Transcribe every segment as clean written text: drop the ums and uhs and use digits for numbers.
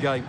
game.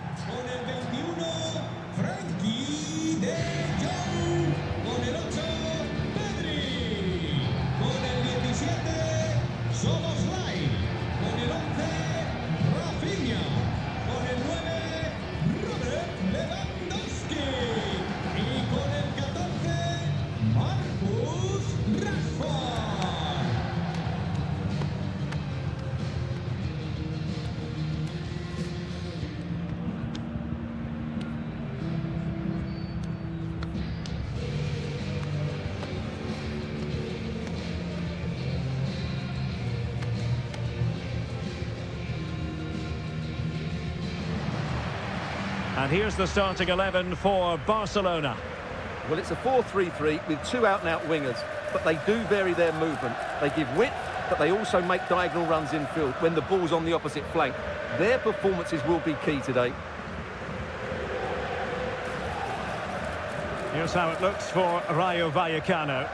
And here's the starting 11 for Barcelona. Well, it's a 4-3-3 with two out-and-out wingers, but they do vary their movement. They give width, but they also make diagonal runs infield when the ball's on the opposite flank. Their performances will be key today. Here's how it looks for Rayo Vallecano.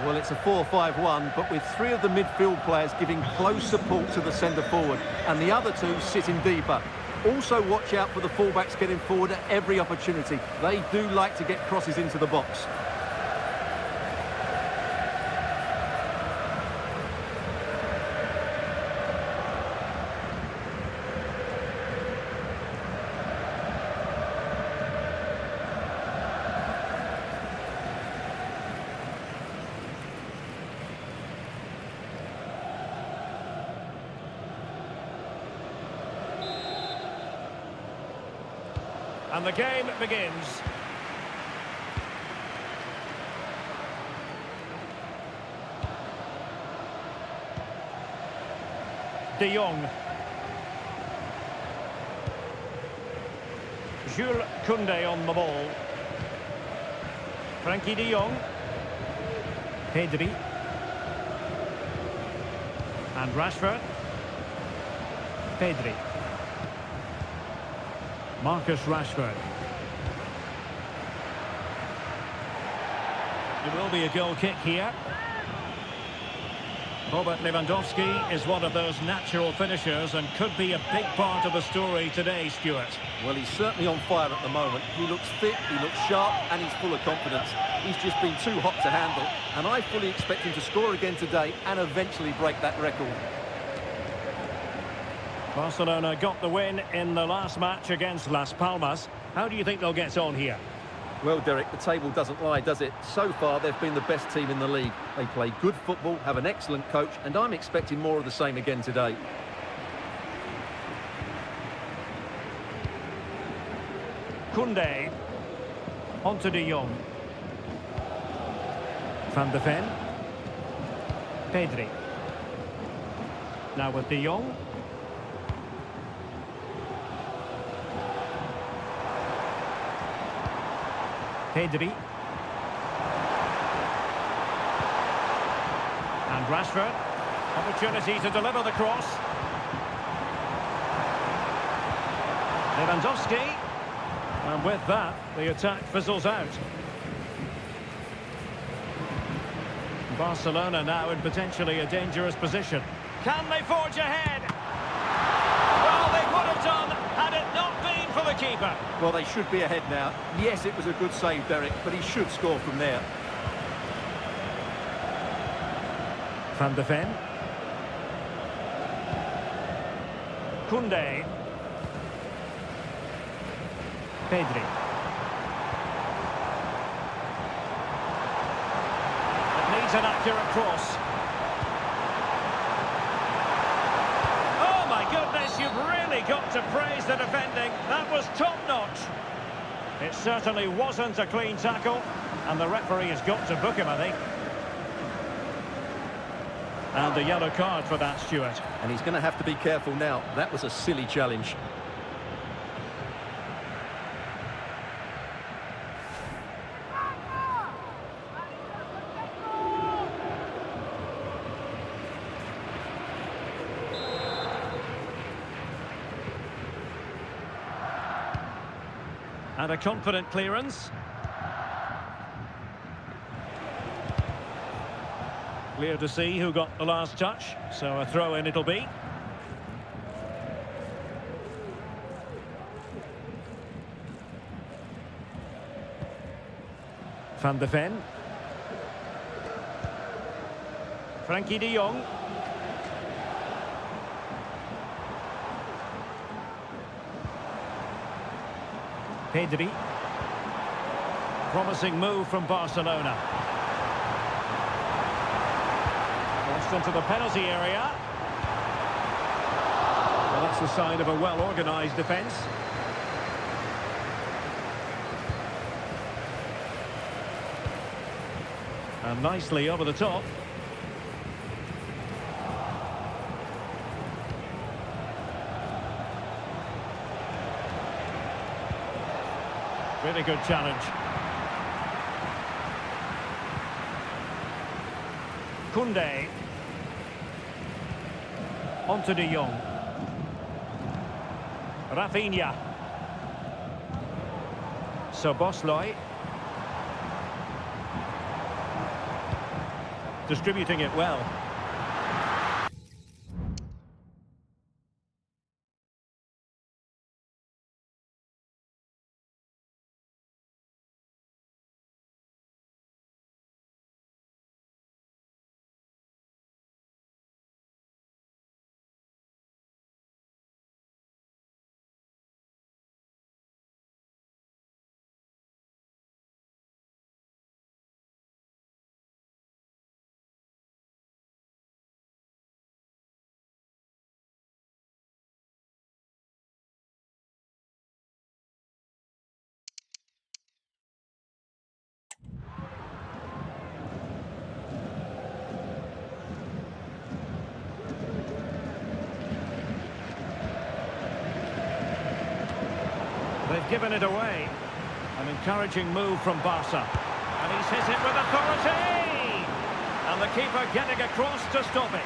Well, it's a 4-5-1, but with three of the midfield players giving close support to the centre-forward, and the other two sitting deeper. Also watch out for the fullbacks getting forward at every opportunity. They do like to get crosses into the box. And the game begins. De Jong. Jules Koundé on the ball. Frankie de Jong. Pedri. And Rashford. Pedri. Marcus Rashford. There will be a goal kick here. Robert Lewandowski is one of those natural finishers and could be a big part of the story today, Stuart. Well, he's certainly on fire at the moment. He looks fit, he looks sharp, and he's full of confidence. He's just been too hot to handle, and I fully expect him to score again today and eventually break that record. Barcelona got the win in the last match against Las Palmas. How do you think they'll get on here? Well, Derek, the table doesn't lie, does it? So far, they've been the best team in the league. They play good football, have an excellent coach, and I'm expecting more of the same again today. Koundé. On to De Jong. Van de Ven. Pedri. Now with De Jong. Pedri. And Rashford. Opportunity to deliver the cross. Lewandowski. And with that, the attack fizzles out. Barcelona now in potentially a dangerous position. Can they forge ahead? Well, they would have done had it not been for the keeper. Well, they should be ahead now. Yes, it was a good save, Derek, but he should score from there. Van de Ven. Koundé. Pedri. It needs an accurate cross. Oh my goodness, you've really got to praise the defending. That was top-notch. It certainly wasn't a clean tackle, and the referee has got to book him, I think. And a yellow card for that, Stuart. And he's going to have to be careful now. That was a silly challenge. And a confident clearance. Clear to see who got the last touch, so a throw-in it'll be. Van de Ven. Frankie de Jong. Pedri. Promising move from Barcelona. Crossed into the penalty area. Well, that's a sign of a well-organised defence. And nicely over the top. Really good challenge. Koundé. Onto de Jong. Rafinha. Szoboszlai. Distributing it well. They've given it away. An encouraging move from Barca. And he's hit it with authority! And the keeper getting across to stop it.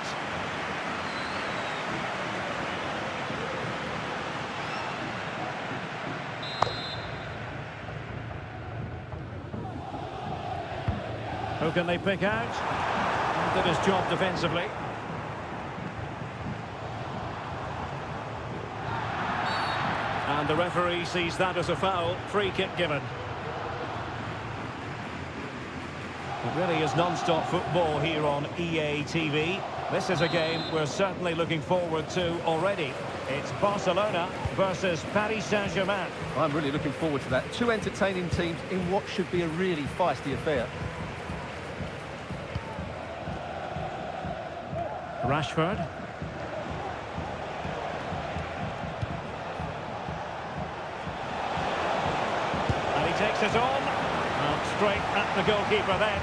Who can they pick out? Did his job defensively. And the referee sees that as a foul. Free kick given. It really is non-stop football here on EA TV. This is a game we're certainly looking forward to already. It's Barcelona versus Paris Saint-Germain. I'm really looking forward to that. Two entertaining teams in what should be a really feisty affair. Rashford. And he takes it on. Straight at the goalkeeper then.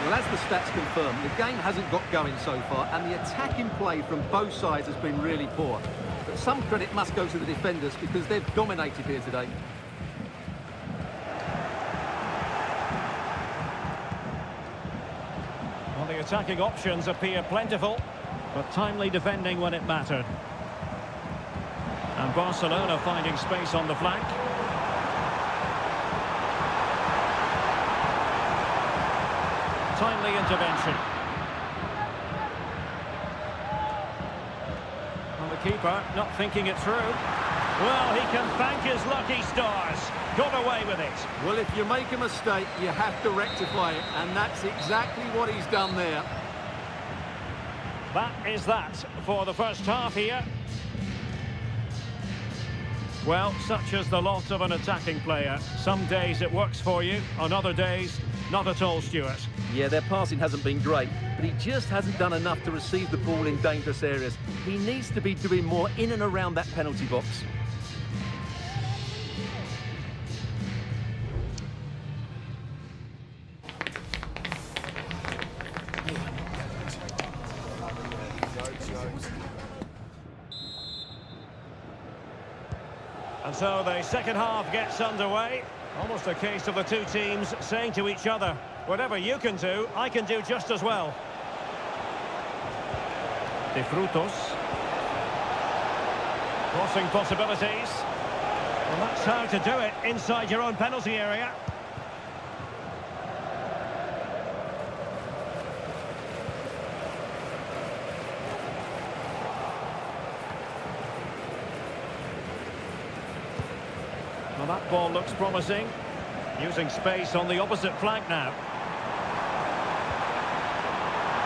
Well, as the stats confirm, the game hasn't got going so far, and the attacking play from both sides has been really poor. But some credit must go to the defenders because they've dominated here today. Well, the attacking options appear plentiful, but timely defending when it mattered. And Barcelona finding space on the flank. Timely intervention. And the keeper not thinking it through. Well, he can thank his lucky stars. Got away with it. Well, if you make a mistake, you have to rectify it, and that's exactly what he's done there. That is that for the first half here. Well, such is the lot of an attacking player. Some days it works for you, on other days, not at all, Stuart. Yeah, their passing hasn't been great, but he just hasn't done enough to receive the ball in dangerous areas. He needs to be doing more in and around that penalty box. And so the second half gets underway. Almost a case of the two teams saying to each other, whatever you can do, I can do just as well. De Frutos. Crossing possibilities. Well, that's how to do it inside your own penalty area. Well, that ball looks promising. Using space on the opposite flank now.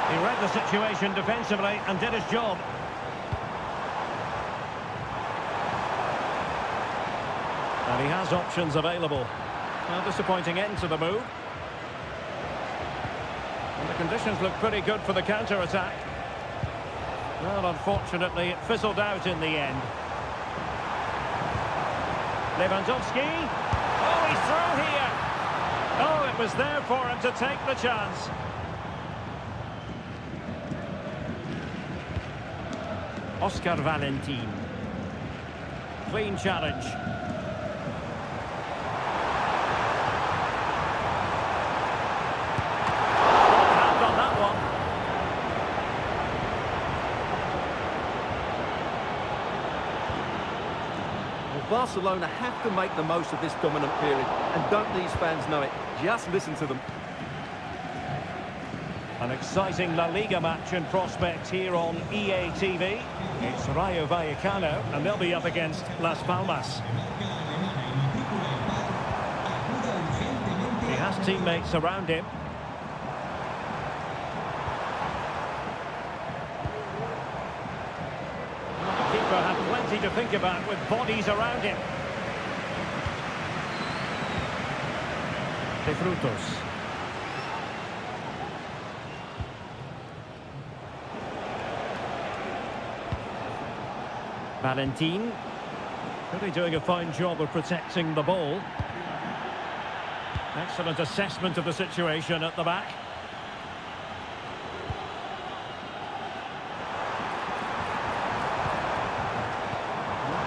He read the situation defensively and did his job. And he has options available. Well, disappointing end to the move. And the conditions look pretty good for the counter-attack. Well, unfortunately, it fizzled out in the end. Lewandowski. Oh, he's through here. Oh, it was there for him to take the chance. Oscar Valentin. Clean challenge. Hand on that one. Well, Barcelona have to make the most of this dominant period, and don't these fans know it? Just listen to them. An exciting La Liga match in prospect here on EA TV. It's Rayo Vallecano, and they'll be up against Las Palmas. He has teammates around him. The keeper had plenty to think about with bodies around him. De Frutos. Valentin. Really doing a fine job of protecting the ball. Excellent assessment of the situation at the back.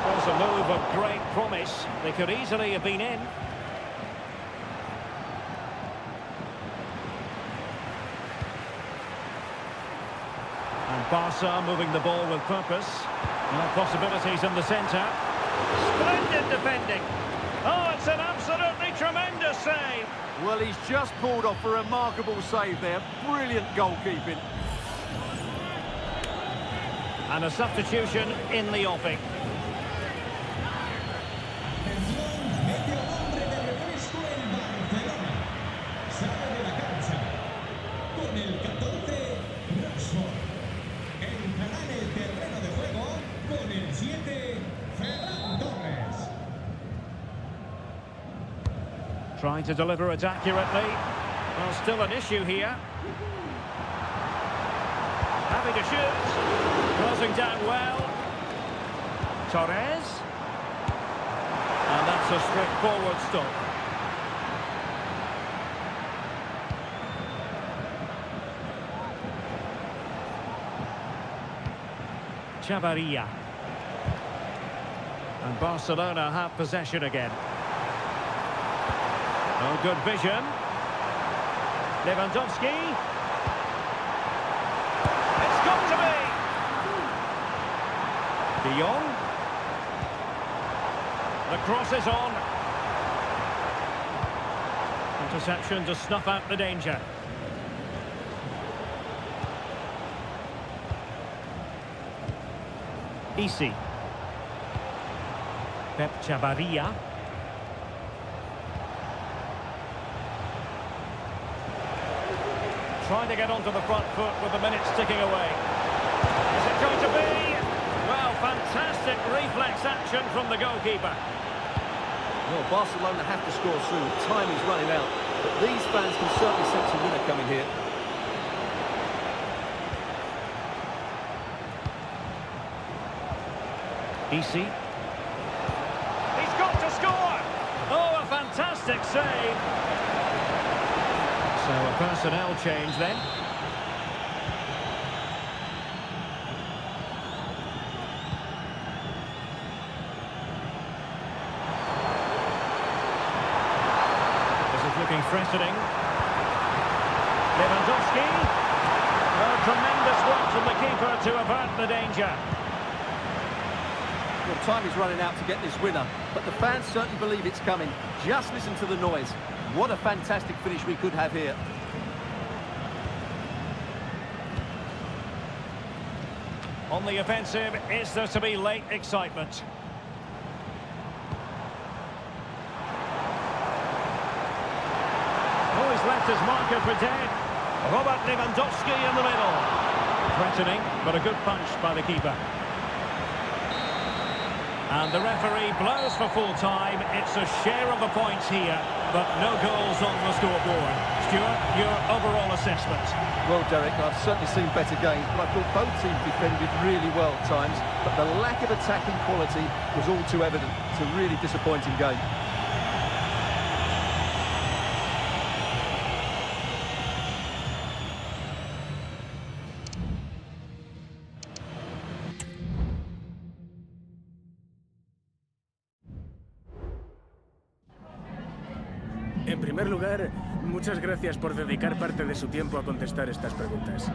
That was a move of great promise. They could easily have been in. And Barca moving the ball with purpose. No possibilities in the centre. Splendid defending. Oh, it's an absolutely tremendous save. Well, he's just pulled off a remarkable save there. Brilliant goalkeeping. And a substitution in the offing. Trying to deliver it accurately. Well, still an issue here. Happy to shoot. Crossing down well. Torres. And that's a straightforward stop. Chavarria. And Barcelona have possession again. Oh, good vision. Lewandowski. It's got to be. De Jong. The cross is on. Interception to snuff out the danger. Isi. Pep Chavarria. Trying to get onto the front foot with the minutes ticking away. Is it going to be? Well, fantastic reflex action from the goalkeeper. Well, Barcelona have to score soon. Time is running out. But these fans can certainly sense a winner coming here. Isi. He's got to score! Oh, a fantastic save. So a personnel change then. This is looking threatening. Lewandowski. Well, tremendous work from the keeper to avert the danger. Well, time is running out to get this winner, but the fans certainly believe it's coming. Just listen to the noise. What a fantastic finish we could have here. On the offensive, is there to be late excitement? left his marker for dead. Robert Lewandowski in the middle. Threatening, but a good punch by the keeper. And the referee blows for full time. It's a share of the points here, but no goals on the scoreboard. Stuart, your overall assessment? Well, Derek, I've certainly seen better games, but I thought both teams defended really well at times, but the lack of attacking quality was all too evident. It's a really disappointing game. En primer lugar, muchas gracias por dedicar parte de su tiempo a contestar estas preguntas.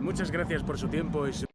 Muchas gracias por su tiempo y su...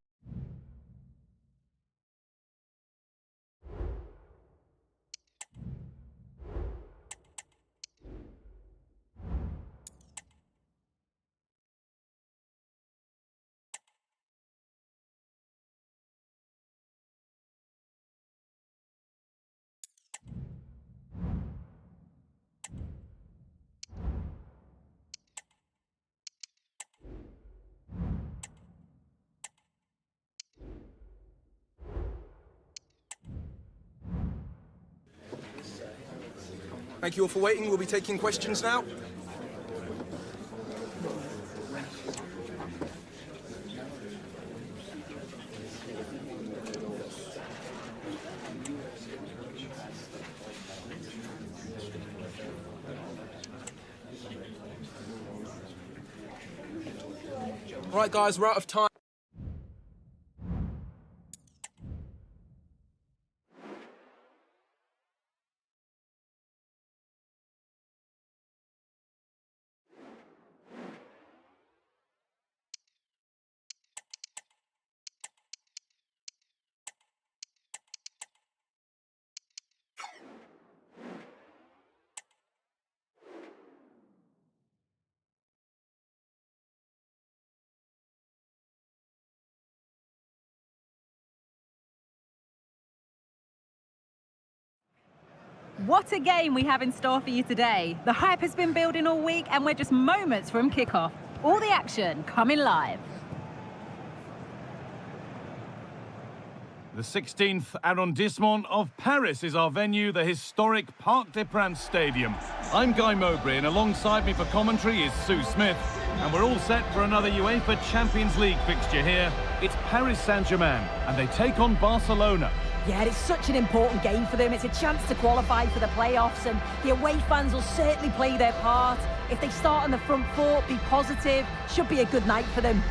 Thank you all for waiting. We'll be taking questions now. Right, guys, we're out of time. What a game we have in store for you today. The hype has been building all week and we're just moments from kickoff. All the action coming live. The 16th arrondissement of Paris is our venue, the historic Parc des Princes Stadium. I'm Guy Mowbray, and alongside me for commentary is Sue Smith. And we're all set for another UEFA Champions League fixture here. It's Paris Saint-Germain, and they take on Barcelona. Yeah, it's such an important game for them. It's a chance to qualify for the playoffs, and the away fans will certainly play their part. If they start on the front foot, be positive, should be a good night for them.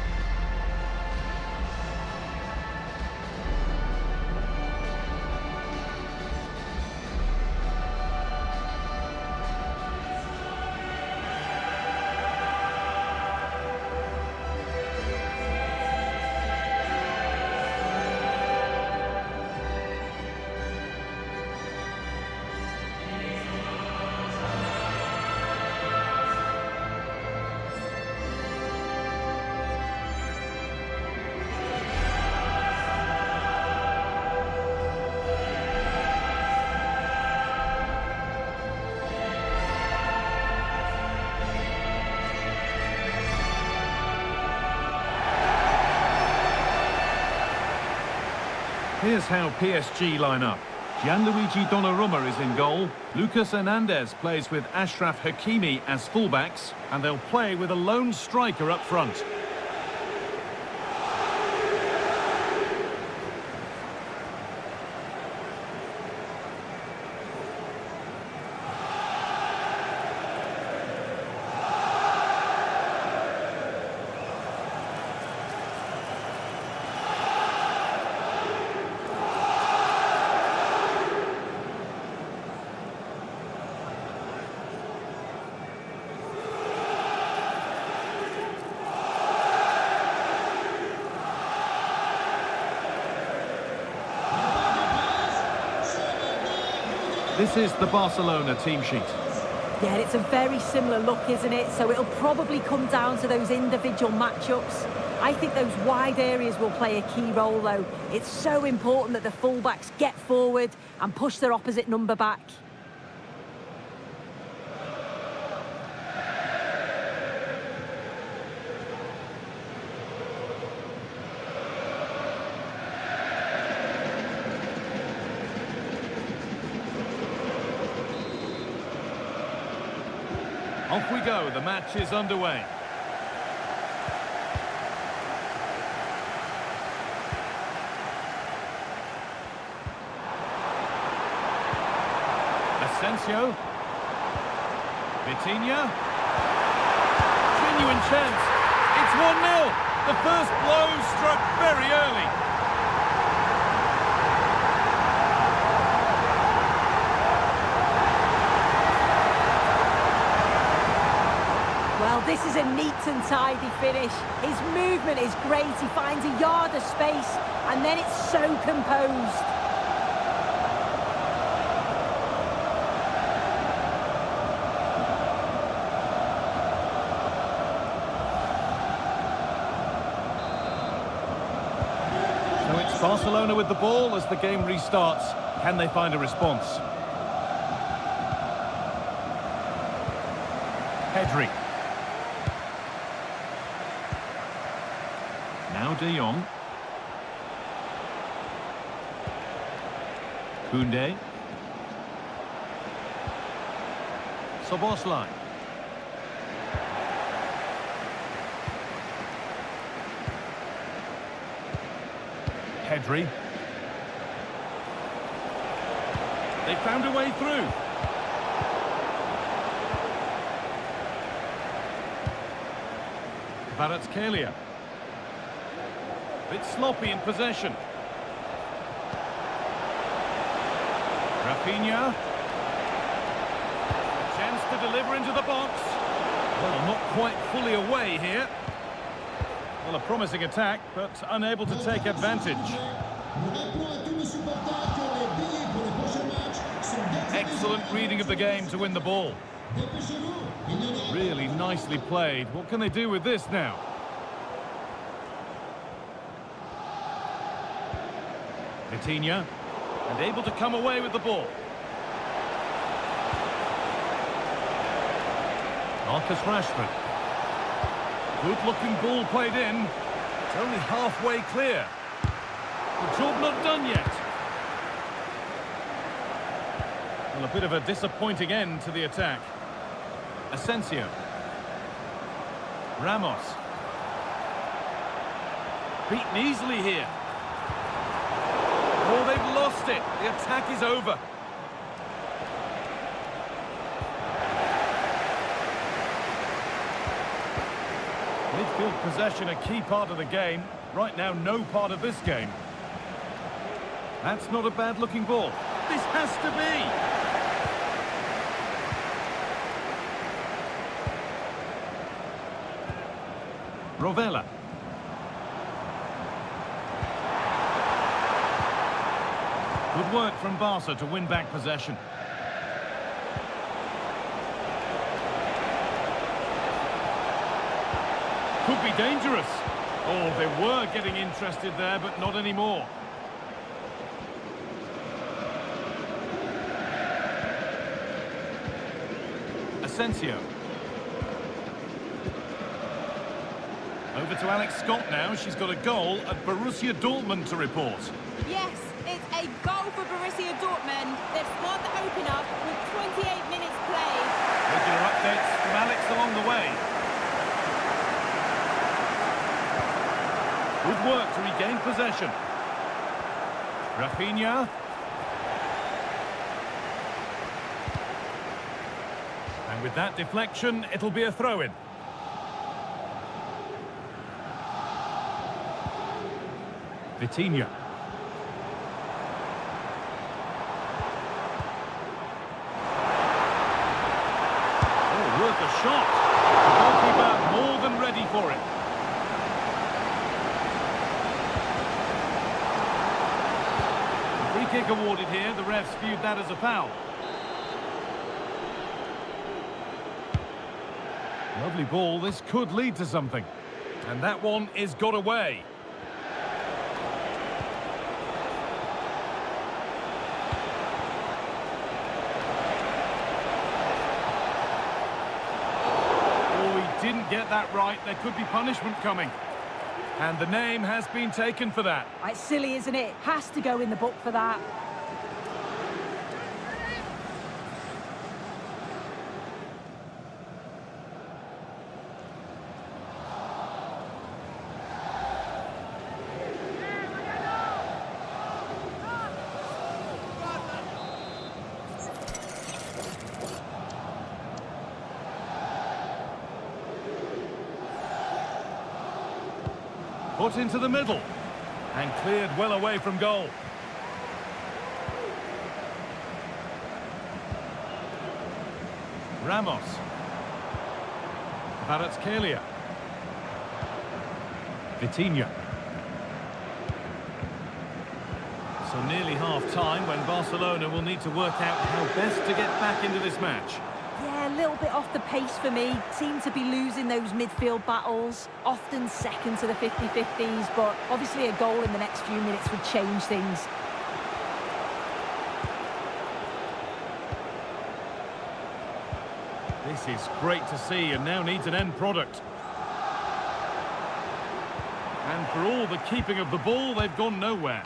Here's how PSG line up. Gianluigi Donnarumma is in goal. Lucas Hernandez plays with Achraf Hakimi as fullbacks, and they'll play with a lone striker up front. This is the Barcelona team sheet. Yeah, it's a very similar look, isn't it? So it'll probably come down to those individual matchups. I think those wide areas will play a key role, though. It's so important that the fullbacks get forward and push their opposite number back. Off we go, the match is underway. Asensio. Vitinha. Genuine chance. It's 1-0. The first blow struck very early. Well, this is a neat and tidy finish. His movement is great. He finds a yard of space, and then it's so composed. So it's Barcelona with the ball as the game restarts. Can they find a response? Pedri. Now De Jong. Koundé. Szoboszlai. Pedri. They found a way through. Kvaratskhelia. Bit sloppy in possession. Rafinha. A chance to deliver into the box. Well, not quite fully away here. Well, a promising attack, but unable to take advantage. Excellent reading of the game to win the ball. Really nicely played. What can they do with this now? Vitinha, and able to come away with the ball. Marcus Rashford. Good-looking ball played in. It's only halfway clear. The job not done yet. Well, a bit of a disappointing end to the attack. Asensio. Ramos. Beaten easily here. Oh, they've lost it. The attack is over. Midfield possession, a key part of the game. Right now, no part of this game. That's not a bad-looking ball. This has to be. Rovella. Good work from Barca to win back possession. Could be dangerous. Oh, they were getting interested there, but not anymore. Asensio. Over to Alex Scott now. She's got a goal at Borussia Dortmund to report. Yes, it's a goal for Borussia Dortmund. They've scored the opener with 28 minutes played. Regular updates from Alex along the way. Good work to regain possession. Rafinha. And with that deflection, it'll be a throw-in. Vitinha. Oh, worth a shot. The goalkeeper more than ready for it. Free kick awarded here. The refs viewed that as a foul. Lovely ball, this could lead to something. And that one is got away. Didn't get that right, there could be punishment coming. And the name has been taken for that. It's silly, isn't it? Has to go in the book for that. Put into the middle and cleared well away from goal. Ramos. Kvaratskhelia. Vitinha. So nearly half-time when Barcelona will need to work out how best to get back into this match. Yeah, a little bit off the pace for me. Seem to be losing those midfield battles. Often second to the 50-50s, but obviously a goal in the next few minutes would change things. This is great to see and now needs an end product. And for all the keeping of the ball, they've gone nowhere.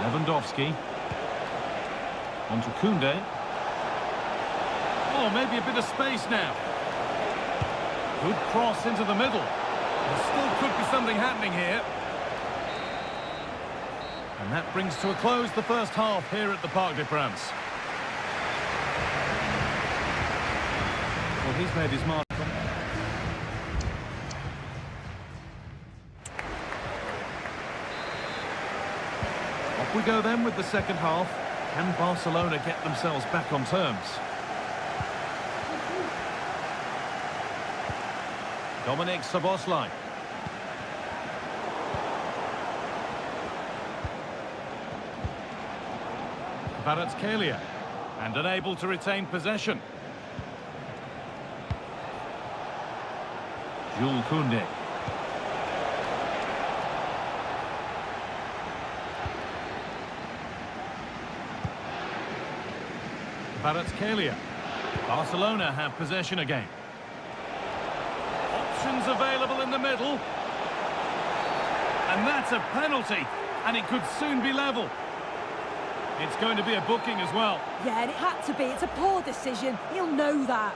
Lewandowski. On to Koundé. Oh, maybe a bit of space now. Good cross into the middle. There still could be something happening here. And that brings to a close the first half here at the Parc des Princes. Well, he's made his mark. Off we go then with the second half. Can Barcelona get themselves back on terms? Dominic Szoboszlai. Kvaratskhelia. And unable to retain possession. Jules Koundé. Kvaratskhelia. Barcelona have possession again. Options available in the middle. And that's a penalty. And it could soon be level. It's going to be a booking as well. Yeah, and it had to be. It's a poor decision. He'll know that.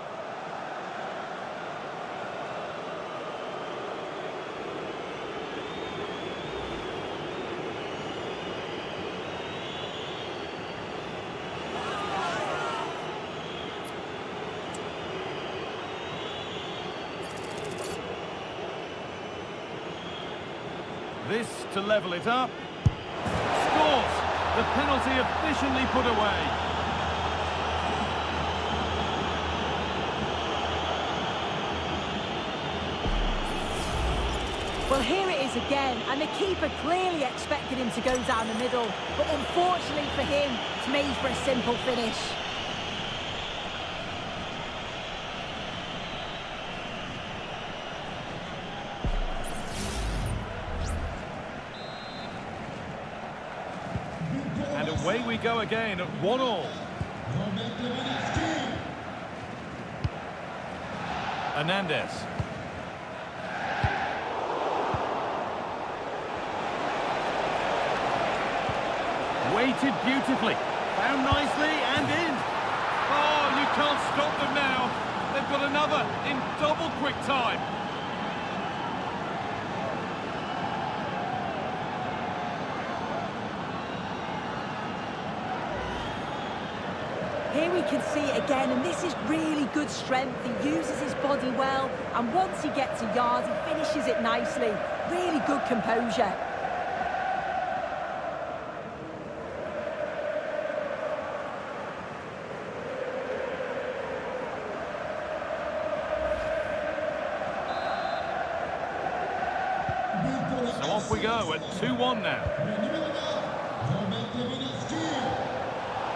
This to level it up. Scores! The penalty efficiently put away. Well, here it is again, and the keeper clearly expected him to go down the middle, but unfortunately for him, it's made for a simple finish. And away we go again at 1-1. Hernandez. Waited beautifully. Found nicely and in. Oh, you can't stop them now. They've got another in double quick time. Here we can see it again, and this is really good strength. He uses his body well, and once he gets a yard, he finishes it nicely. Really good composure. So off we go at 2-1 now.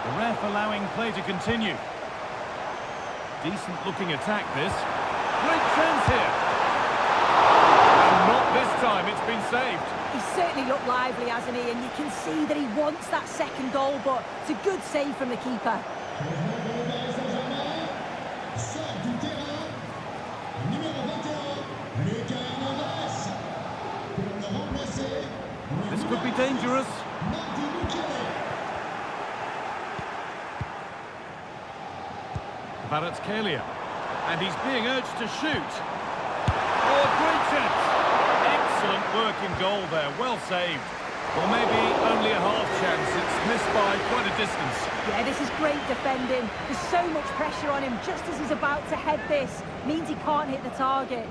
The ref allowing play to continue. Decent looking attack this. Great chance here. And not this time, it's been saved. He's certainly looked lively, hasn't he? And you can see that he wants that second goal, but it's a good save from the keeper. This could be dangerous. Kvaratskhelia. And he's being urged to shoot. Oh, great chance. Excellent work in goal there. Well saved. Or maybe only a half chance. It's missed by quite a distance. Yeah, this is great defending. There's so much pressure on him just as he's about to head this. Means he can't hit the target.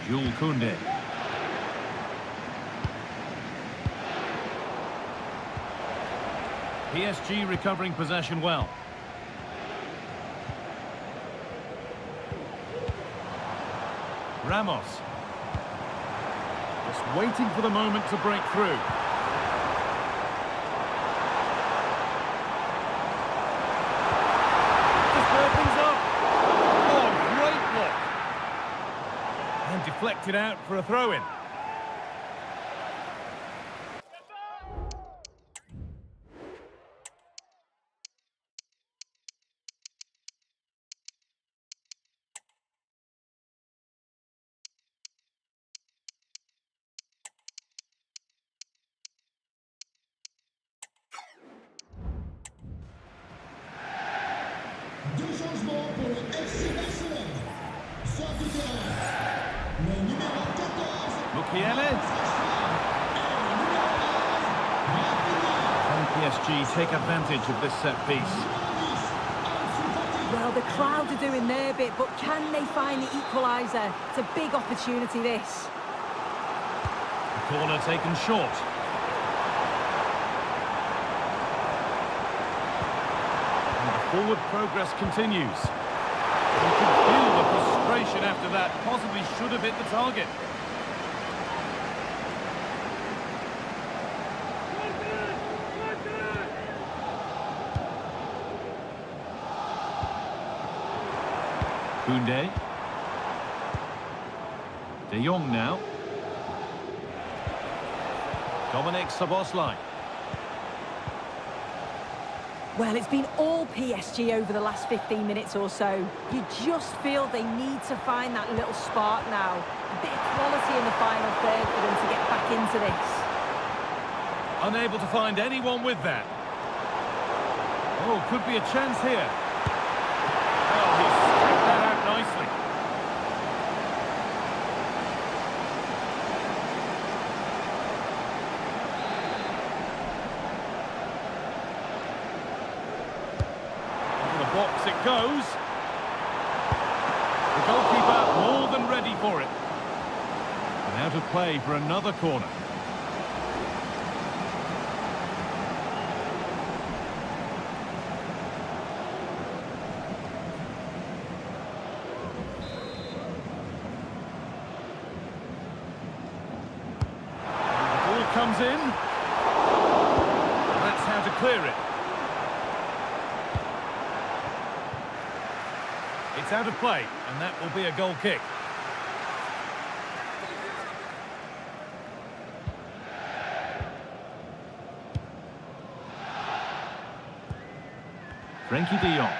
Jules Koundé. PSG recovering possession well. Ramos. Just waiting for the moment to break through. Just opens up. Oh, great block. And deflected out for a throw-in. Deux changements pour le FC Barcelone. Sort du terrain. Le numéro 14. Mukiele. Can PSG take advantage of this set piece? Well, the crowd are doing their bit, but can they find the equaliser? It's a big opportunity, this. The corner taken short. Forward progress continues. You can feel the frustration after that. Possibly should have hit the target. Koundé. De Jong now. Dominic Szoboszlai. Well, it's been all PSG over the last 15 minutes or so. You just feel they need to find that little spark now. A bit of quality in the final third for them to get back into this. Unable to find anyone with that. Oh, could be a chance here. Oh, he struck that out nicely. Box it goes. The goalkeeper more than ready for it. And out of play for another corner. And the ball comes in. And that's how to clear it. It's out of play, and that will be a goal kick. Frenkie de Jong.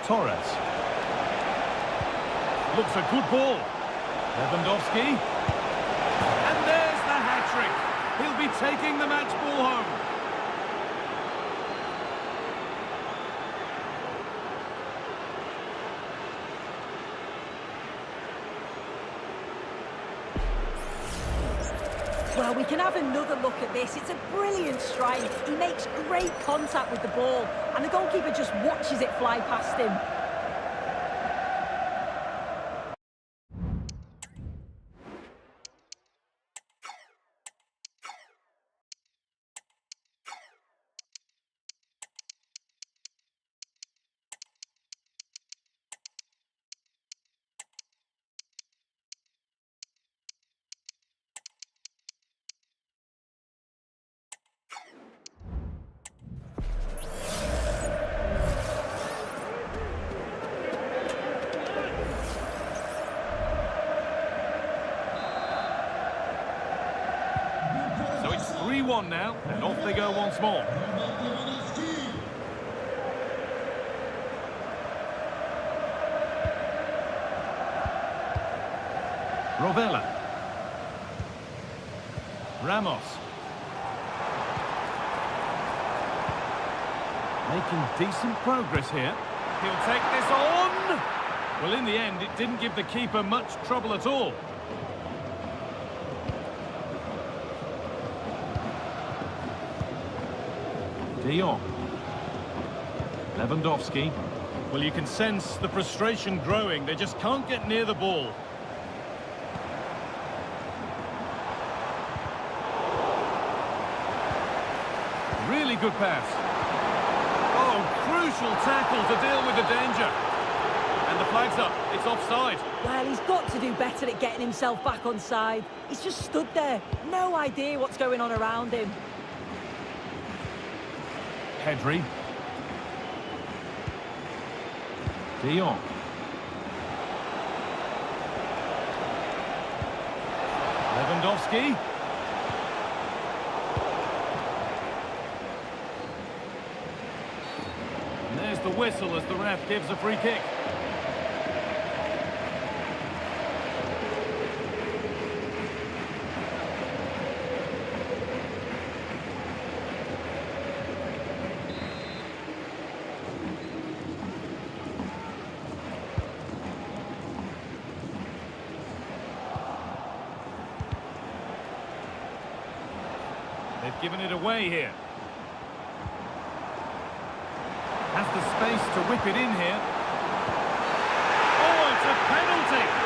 Torres. Looks a good ball. Lewandowski. And there's the hat-trick. He'll be taking the match ball home. Well, we can have another look at this. It's a brilliant strike. He makes great contact with the ball, and the goalkeeper just watches it fly past him. 2-1 now, and off they go once more. Rovella. Ramos. Making decent progress here. He'll take this on. Well, in the end, it didn't give the keeper much trouble at all. De Jong. Lewandowski. Well, you can sense the frustration growing. They just can't get near the ball. Really good pass. Oh, crucial tackle to deal with the danger. And the flag's up. It's offside. Well, he's got to do better at getting himself back on side. He's just stood there. No idea what's going on around him. Pedri. De Jong. Lewandowski. And there's the whistle as the ref gives a free kick. They've given it away here. Has the space to whip it in here. Oh, it's a penalty!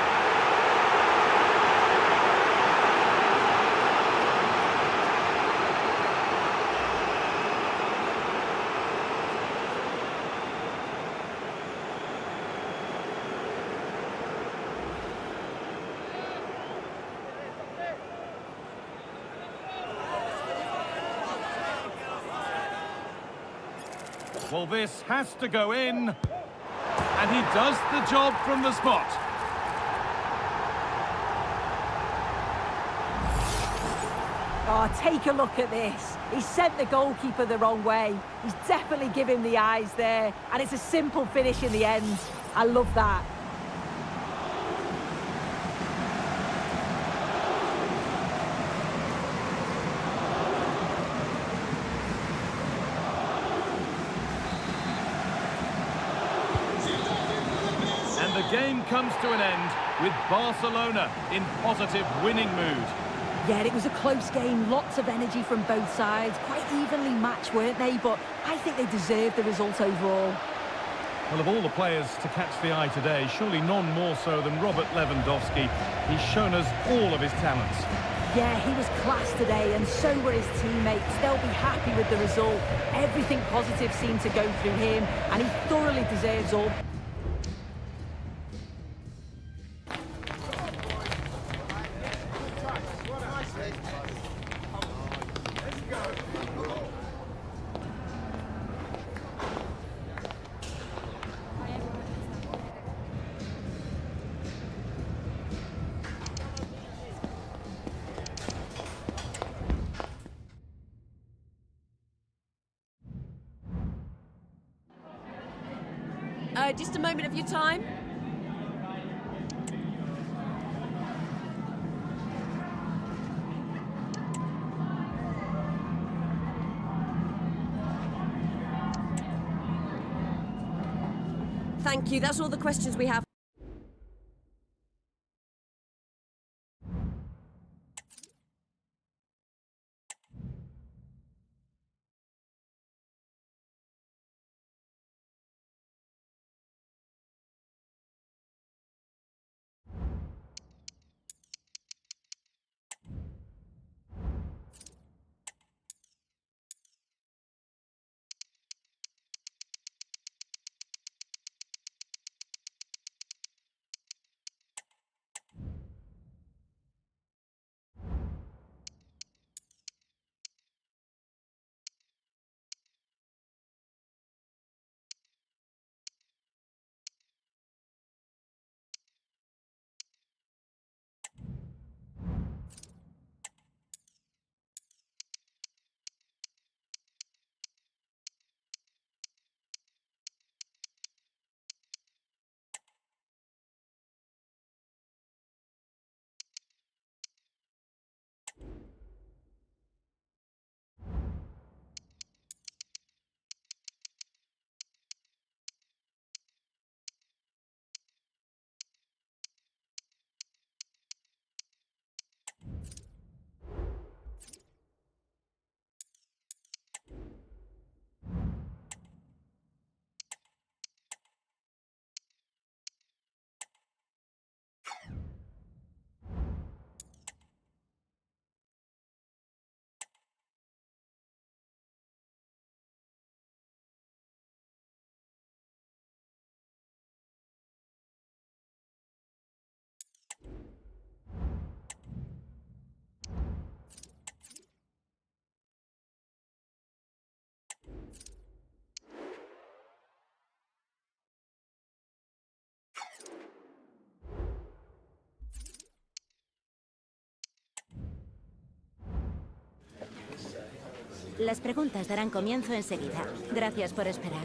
Well, this has to go in. And he does the job from the spot. Oh, take a look at this. He sent the goalkeeper the wrong way. He's definitely given him the eyes there. And it's a simple finish in the end. I love that. And the game comes to an end with Barcelona in positive winning mood. Yeah, it was a close game, lots of energy from both sides, quite evenly matched, weren't they? But I think they deserved the result overall. Well, of all the players to catch the eye today, surely none more so than Robert Lewandowski. He's shown us all of his talents. Yeah, he was class today, and so were his teammates. They'll be happy with the result. Everything positive seemed to go through him, and he thoroughly deserves all. Just a moment of your time. Thank you. That's all the questions we have. Las preguntas darán comienzo enseguida. Gracias por esperar.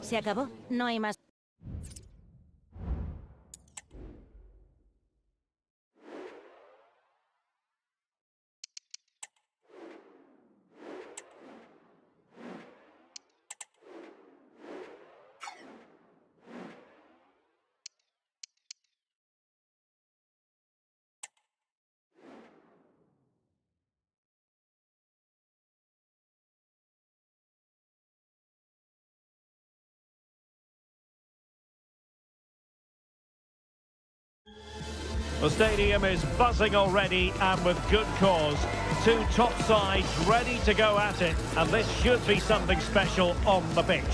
¿Se acabó? No hay más. The stadium is buzzing already, and with good cause. Two top sides ready to go at it, and this should be something special on the pitch.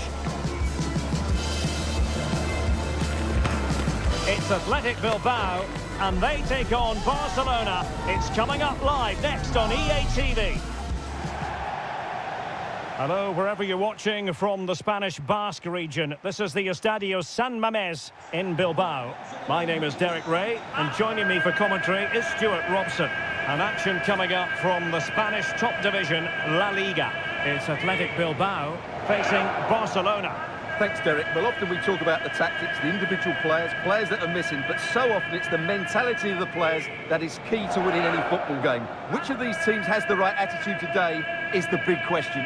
It's Athletic Bilbao, and they take on Barcelona. It's coming up live next on EA TV. Hello, wherever you're watching from the Spanish Basque region. This is the Estadio San Mamés in Bilbao. My name is Derek Ray, and joining me for commentary is Stuart Robson. An action coming up from the Spanish top division, La Liga. It's Athletic Bilbao facing Barcelona. Thanks, Derek. Well, often we talk about the tactics, the individual players, players that are missing, but so often it's the mentality of the players that is key to winning any football game. Which of these teams has the right attitude today is the big question.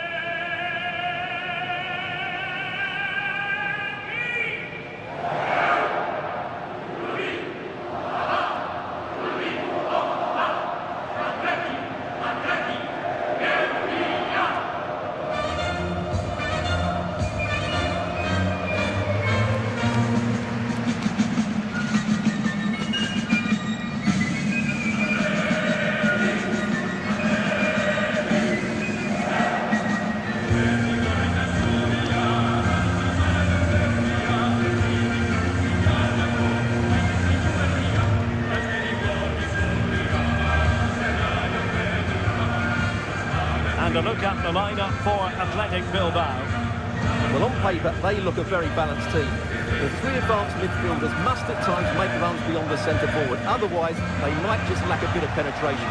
And a look at the lineup for Athletic Bilbao. Well, on paper, they look a very balanced team. The three advanced midfielders must at times make runs beyond the centre forward. Otherwise, they might just lack a bit of penetration.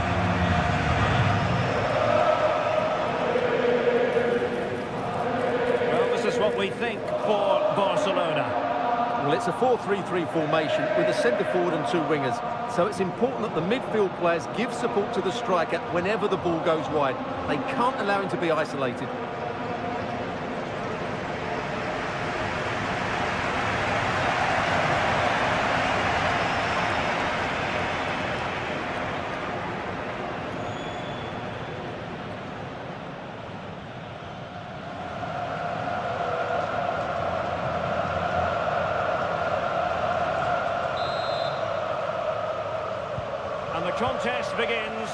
Well, this is what we think for Barcelona. Well, it's a 4-3-3 formation with a centre forward and two wingers. So it's important that the midfield players give support to the striker whenever the ball goes wide. They can't allow him to be isolated. And the contest begins.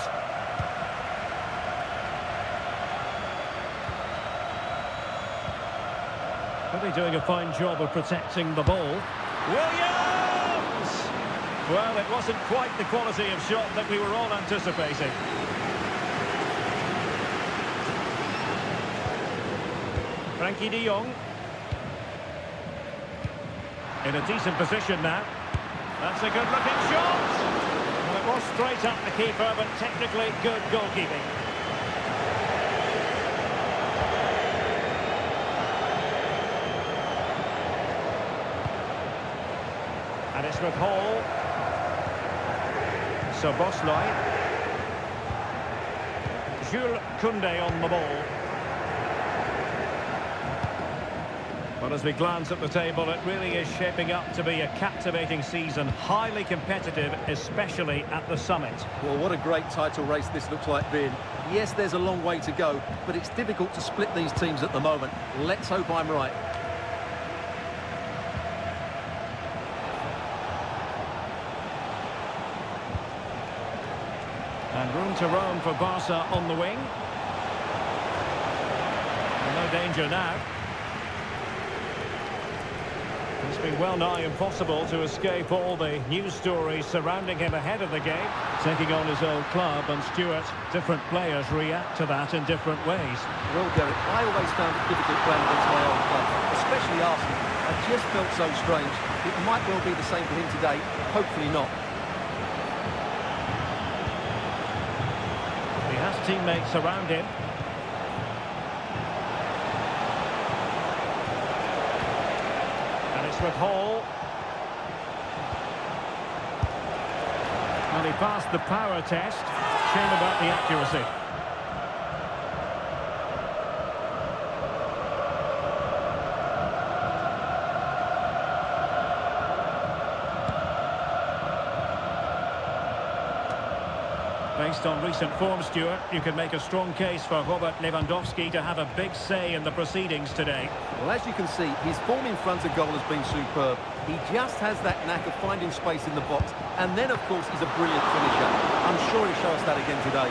Really doing a fine job of protecting the ball. Williams! Well, it wasn't quite the quality of shot that we were all anticipating. Frankie de Jong. In a decent position now. That's a good-looking shot. Well, it was straight at the keeper, but technically good goalkeeping. And it's with Hall. Szoboszlai. Jules Koundé on the ball. Well, as we glance at the table, it really is shaping up to be a captivating season, highly competitive, especially at the summit. Well, what a great title race this looks like being. Yes, there's a long way to go, but it's difficult to split these teams at the moment. Let's hope I'm right. And room to roam for Barca on the wing. And no danger now. He's been well nigh impossible to escape all the news stories surrounding him ahead of the game. Taking on his old club, and Stuart, different players react to that in different ways. Well, Derek, I always found it difficult playing against my old club, especially Arsenal. I just felt so strange. It might well be the same for him today, hopefully not. He has teammates around him. And it's with Hall. And he passed the power test. Shame about the accuracy. Based on recent form, Stuart, you can make a strong case for Robert Lewandowski to have a big say in the proceedings today. Well, as you can see, his form in front of goal has been superb. He just has that knack of finding space in the box, and then, of course, he's a brilliant finisher. I'm sure he'll show us that again today.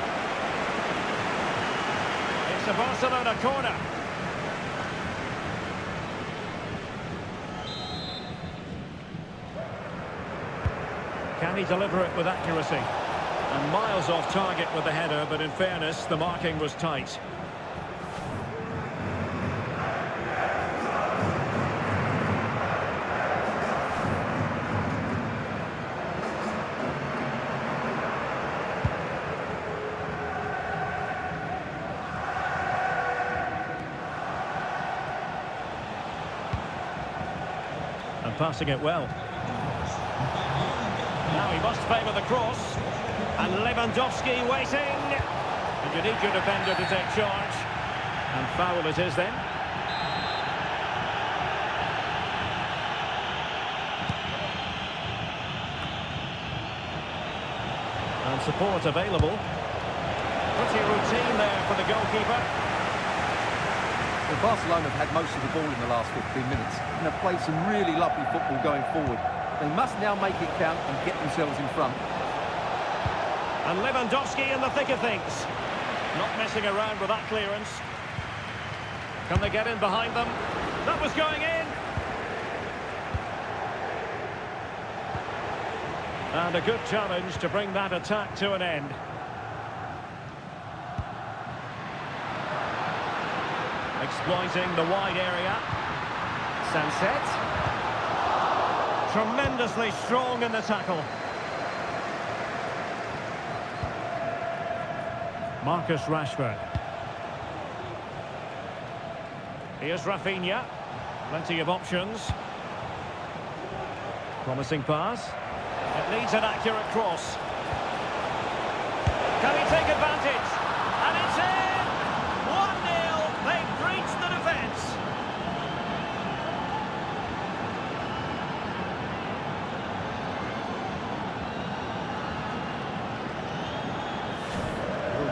It's a Barcelona corner. Can he deliver it with accuracy? And miles off target with the header, but in fairness, the marking was tight. And passing it well. Now he must favour the cross. And Lewandowski waiting. And you need your defender to take charge. And foul it is then. And support available. Pretty routine there for the goalkeeper. Well, Barcelona have had most of the ball in the last 15 minutes and have played some really lovely football going forward. They must now make it count and get themselves in front. And Lewandowski in the thick of things. Not messing around with that clearance. Can they get in behind them? That was going in. And a good challenge to bring that attack to an end. Exploiting the wide area. Sunset. Tremendously strong in the tackle. Marcus Rashford. Here's Rafinha. Plenty of options. Promising pass. It needs an accurate cross. Can he take advantage? And it's in! 1-0. They've breached the defence.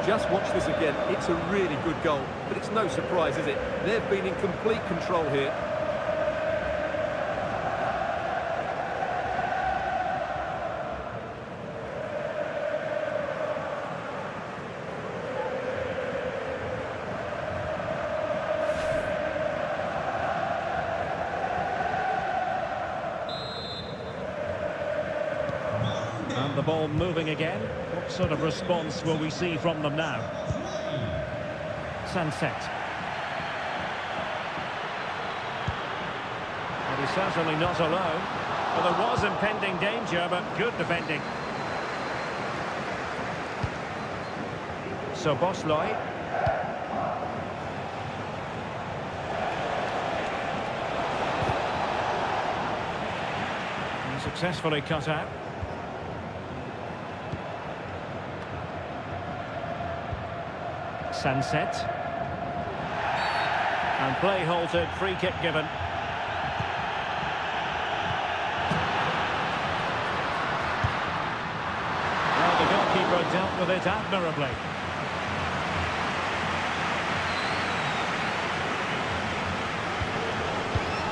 Just watch this again. It's a really good goal, but it's no surprise, is it? They've been in complete control here. And the ball moving again. What sort of response will we see from them now? Sunset. Well, he's certainly not alone. Well, there was impending danger, but good defending. So Bosley. And successfully cut out. Sunset. And play halted, free kick given. Well, the goalkeeper dealt with it admirably.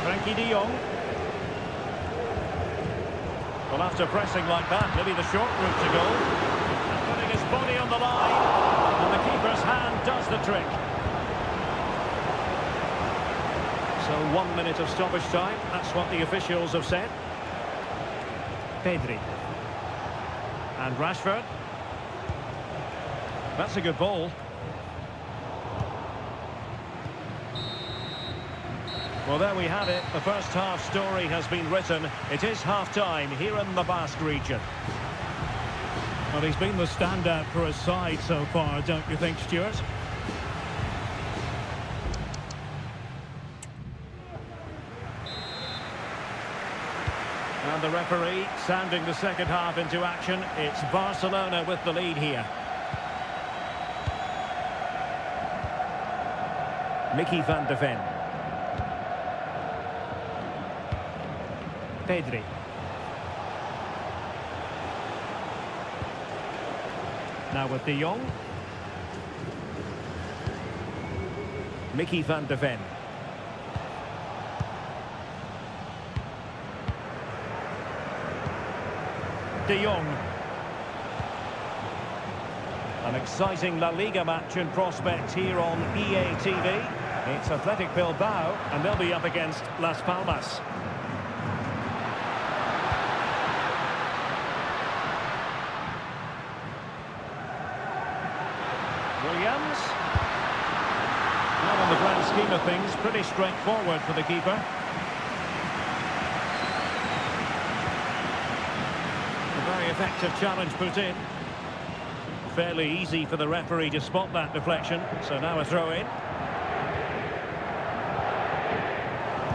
Frankie de Jong. Well, after pressing like that, maybe the short route to goal. And putting his body on the line. And the keeper's hand does the trick. So 1 minute of stoppage time. That's what the officials have said. Pedri. And Rashford. That's a good ball. Well, there we have it. The first half story has been written. It is half-time here in the Basque region. Well, he's been the standout for his side so far, don't you think, Stuart? And the referee sounding the second half into action. It's Barcelona with the lead here. Mickey van de Ven. Pedri. Now with De Jong. Mickey van de Ven. De Jong. An exciting La Liga match in prospect here on EA TV. It's Athletic Bilbao, and they'll be up against Las Palmas. Williams. Well, in the grand scheme of things, pretty straightforward for the keeper. A very effective challenge put in. Fairly easy for the referee to spot that deflection, so now a throw-in.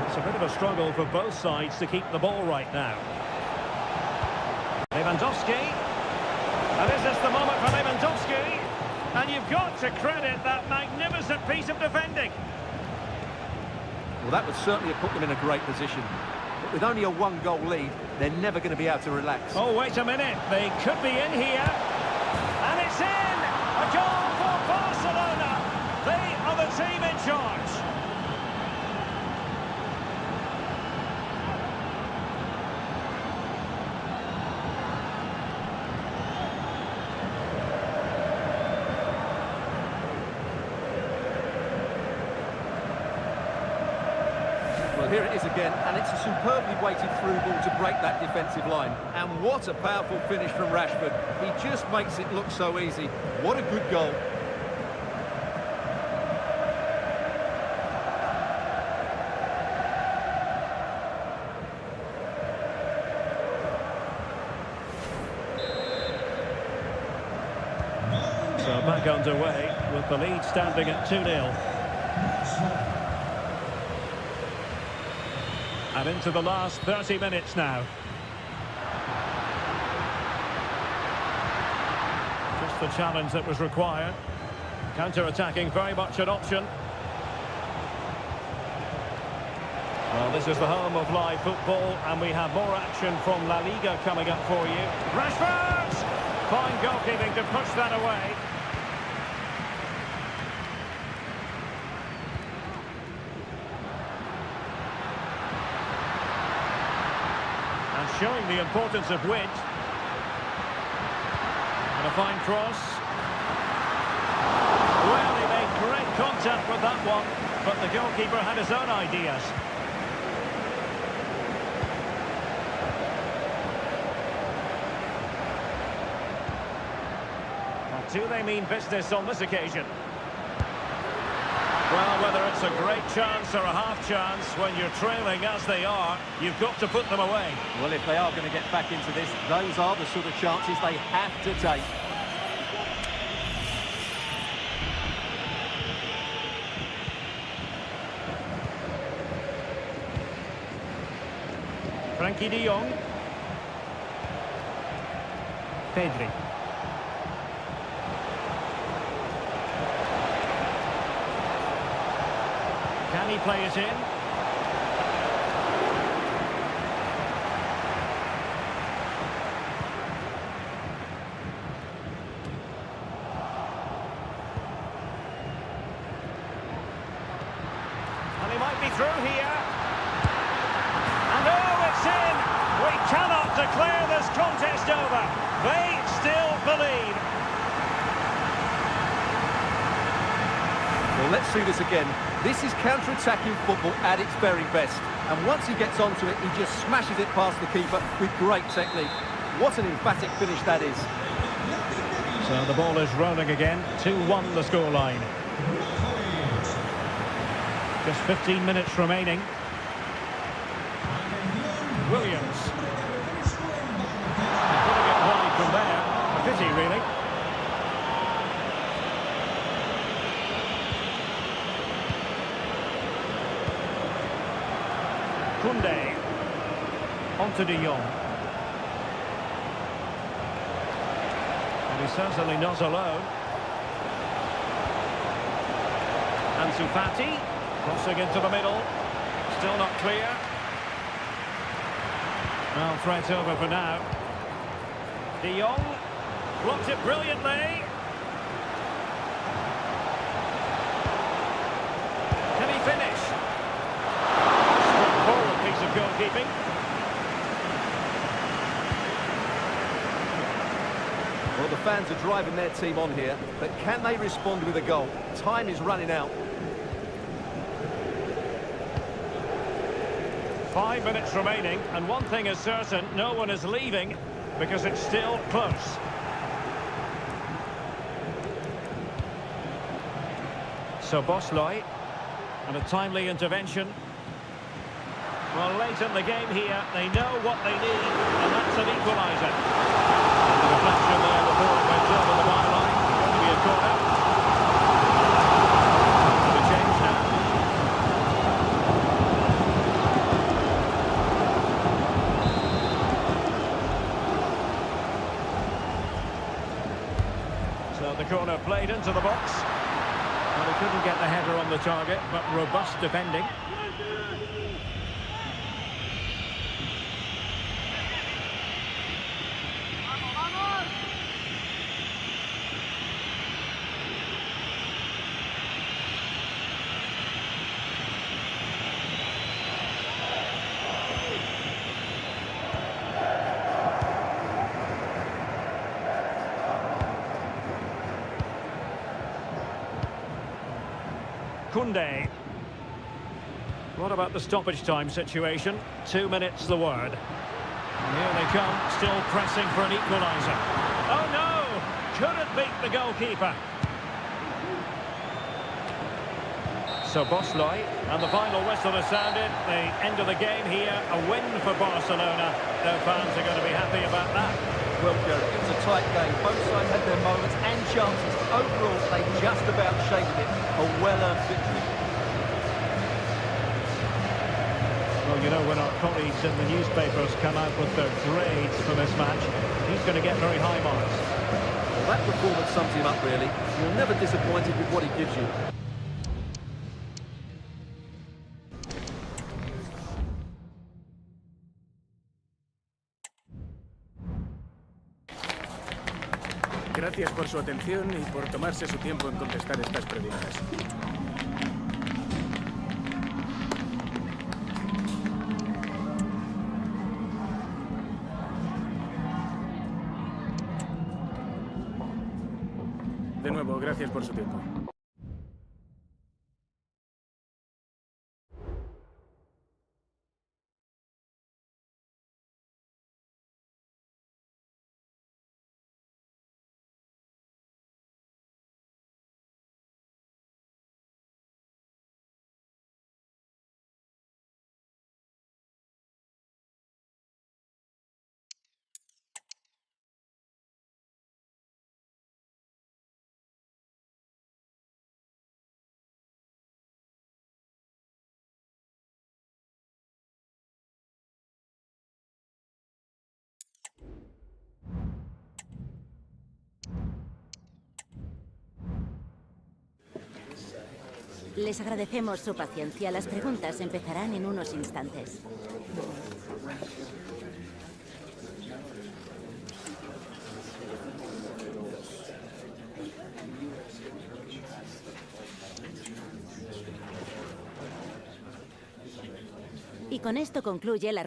It's a bit of a struggle for both sides to keep the ball right now. Lewandowski. And is this the moment for Lewandowski? And you've got to credit that magnificent piece of defending. Well, that would certainly have put them in a great position. But with only a one-goal lead, they're never going to be able to relax. Oh, wait a minute. They could be in here. And it's in! A goal for Barcelona! They are the team in charge. Well, here it is again, and it's a superbly weighted through ball to break that defensive line. And what a powerful finish from Rashford. He just makes it look so easy. What a good goal. So back underway with the lead standing at 2-0. And into the last 30 minutes now. Just the challenge that was required. Counter-attacking very much an option. Well, this is the home of live football, and we have more action from La Liga coming up for you. Rashford! Fine goalkeeping to push that away. Showing the importance of width. And a fine cross. Well, he made great contact with that one, but the goalkeeper had his own ideas. And do they mean business on this occasion? Well, whether it's a great chance or a half chance, when you're trailing as they are, you've got to put them away. Well, if they are going to get back into this, those are the sort of chances they have to take. Frankie de Jong. Pedri. Can he play it in? And he might be through here. And oh, it's in! We cannot declare this contest over. They still believe. Well, let's see this again. This is counter-attacking football at its very best. And once he gets onto it, he just smashes it past the keeper with great technique. What an emphatic finish that is. So the ball is rolling again. 2-1 the scoreline. Just 15 minutes remaining. Williams. Putting it wide from there. A pity, really. Koundé. Onto De Jong. And he's certainly not alone. Ansu Fati. Crossing into the middle. Still not clear. Well, threat over for now. De Jong blocked it brilliantly. Can he finish? Straightforward piece of goalkeeping. Well, the fans are driving their team on here, but can they respond with a goal? Time is running out. 5 minutes remaining, and one thing is certain, no one is leaving because it's still close. So Bosloy, and a timely intervention. Well, late in the game here, they know what they need, and that's an equaliser. And the deflection there before it went over the byline. Going to be a corner. The change now. So the corner played into the box. Well, he couldn't get the header on the target, but robust defending. Koundé. What about the stoppage time situation? 2 minutes the word. And here they come, still pressing for an equaliser. Oh no! Couldn't beat the goalkeeper. So Bosloy, and the final whistle has sounded. The end of the game here, a win for Barcelona. Their fans are going to be happy about that. Well, Jerry, it was a tight game. Both sides had their moments and chances. Overall, they just about shaped it. A well-earned victory. Well, you know, when our colleagues in the newspapers come out with their grades for this match, he's going to get very high marks. Well, that performance sums him up, really. You're never disappointed with what he gives you. Gracias por su atención y por tomarse su tiempo en contestar estas preguntas. De nuevo, gracias por su tiempo. Les agradecemos su paciencia. Las preguntas empezarán en unos instantes. Y con esto concluye la...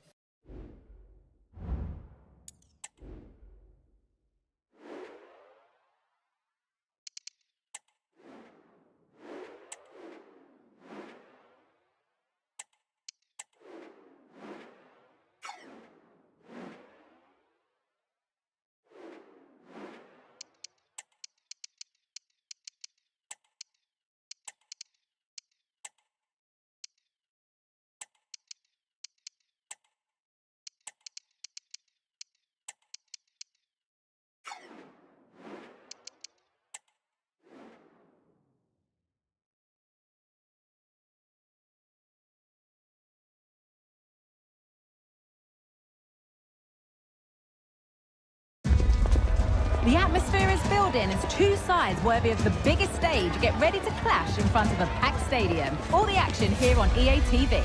The atmosphere is building as two sides worthy of the biggest stage get ready to clash in front of a packed stadium. All the action here on EA TV.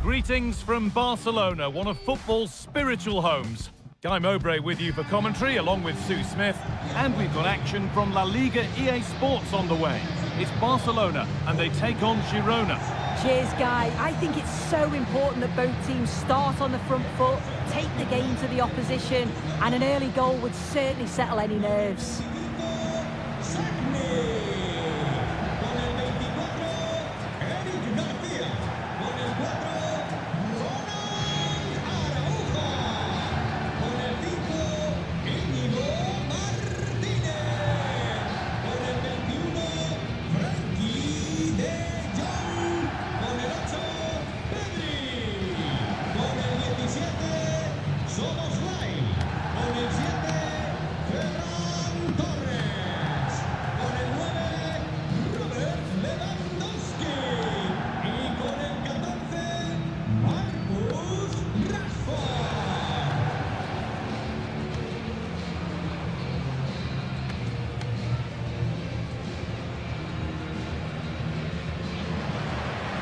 Greetings from Barcelona, one of football's spiritual homes. Guy Mowbray with you for commentary, along with Sue Smith. And we've got action from La Liga EA Sports on the way. It's Barcelona, and they take on Girona. Cheers, Guy. I think it's so important that both teams start on the front foot, take the game to the opposition, and an early goal would certainly settle any nerves.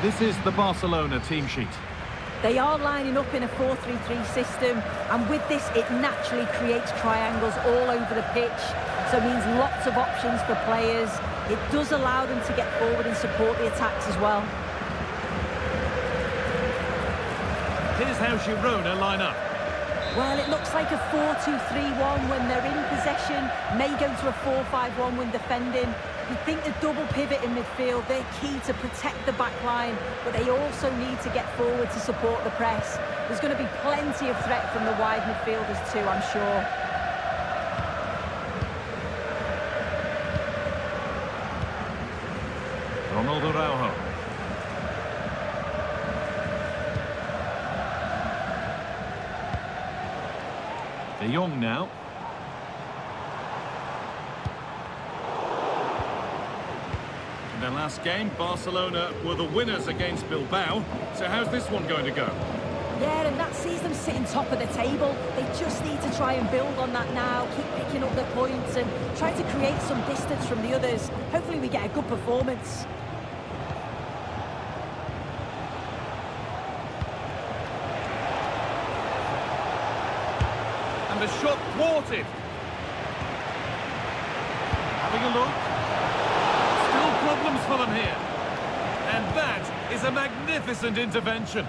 This is the Barcelona team sheet. They are lining up in a 4-3-3 system, and with this it naturally creates triangles all over the pitch, so it means lots of options for players. It does allow them to get forward and support the attacks as well. Here's how Girona line up. Well, it looks like a 4-2-3-1 when they're in possession, may go to a 4-5-1 when defending. You think the double pivot in midfield, they're key to protect the back line, but they also need to get forward to support the press. There's going to be plenty of threat from the wide midfielders too, I'm sure. Ronaldo Araujo. De Jong now. In their last game, Barcelona were the winners against Bilbao. So how's this one going to go? Yeah, and that sees them sitting top of the table. They just need to try and build on that now, keep picking up their points and try to create some distance from the others. Hopefully we get a good performance. And the shot thwarted. Having a look. Still problems for them here. And that is a magnificent intervention.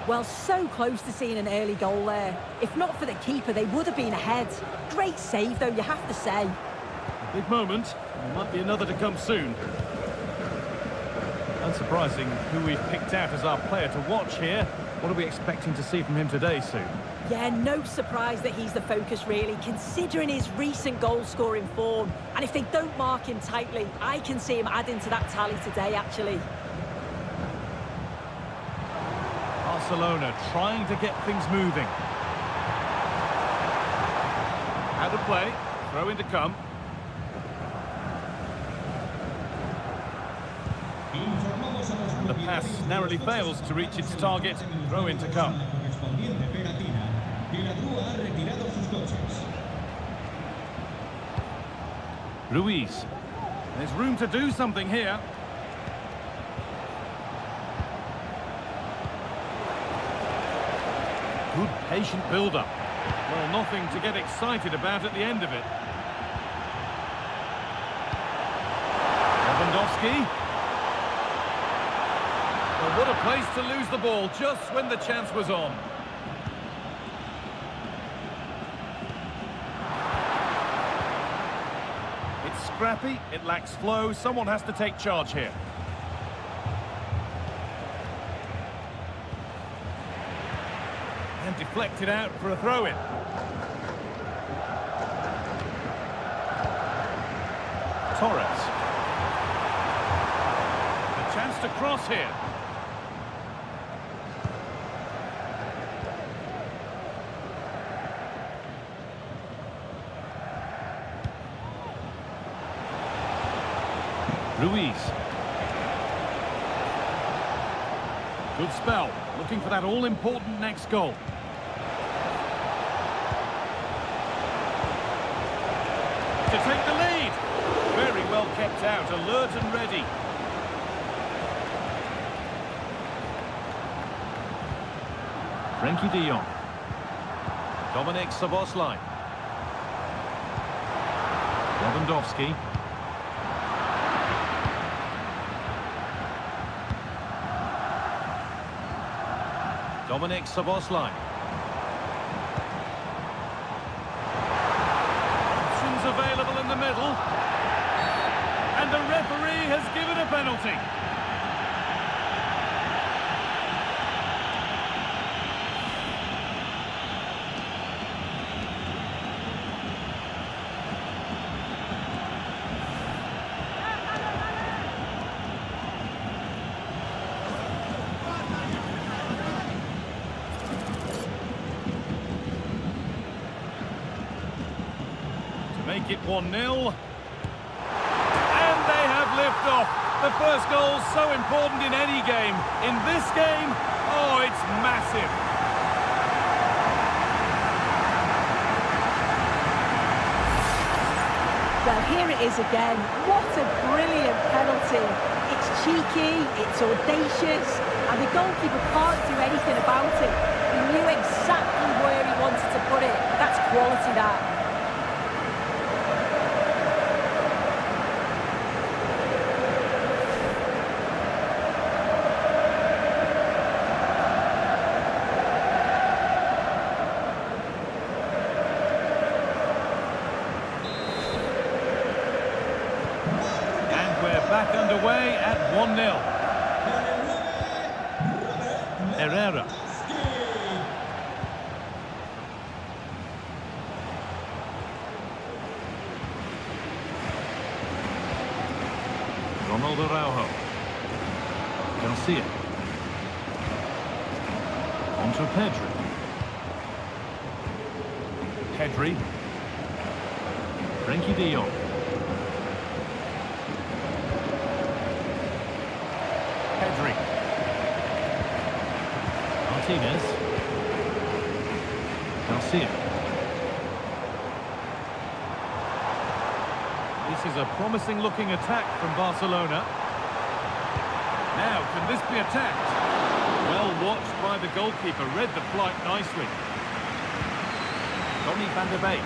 Well, so close to seeing an early goal there. If not for the keeper, they would have been ahead. Great save, though, you have to say. Big moment. There might be another to come soon. Unsurprising who we've picked out as our player to watch here. What are we expecting to see from him today, Sue? Yeah, no surprise that he's the focus, really, considering his recent goal-scoring form. And if they don't mark him tightly, I can see him adding to that tally today, actually. Barcelona trying to get things moving. Out of play, throw in to come. And the pass narrowly fails to reach its target, throw in to come. Ruiz. There's room to do something here. Good patient build-up. Well, nothing to get excited about at the end of it. Lewandowski. Well, what a place to lose the ball just when the chance was on. It's scrappy, it lacks flow, someone has to take charge here. And deflected out for a throw-in. Torres. A chance to cross here. Ruiz. Good spell. Looking for that all-important next goal. To take the lead. Very well kept out, alert and ready. Frenkie de Jong. Dominic Szoboszlai. Lewandowski. Dominic Szoboszlai. Options available in the middle. And the referee has given a penalty. Make it 1-0. And they have liftoff. The first goal so important in any game. In this game, oh, it's massive. Well, here it is again. What a brilliant penalty. It's cheeky, it's audacious, and the goalkeeper can't do anything about it. He knew exactly where he wanted to put it. That's quality, that. Back underway at 1-0. Herrera. Ronaldo Araujo. Garcia. On to Pedri. Pedri. Frenkie de Jong. Pedri. Martinez. Garcia. This is a promising looking attack from Barcelona. Now, can this be attacked? Well watched by the goalkeeper, read the flight nicely. Donny van der Beek.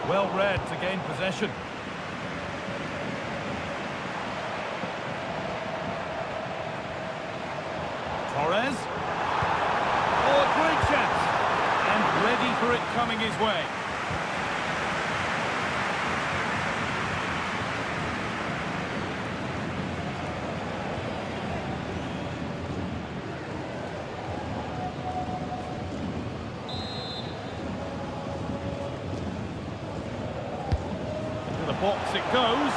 Well read to gain possession. Torres. Oh, a great chance. And ready for it coming his way. Box it goes,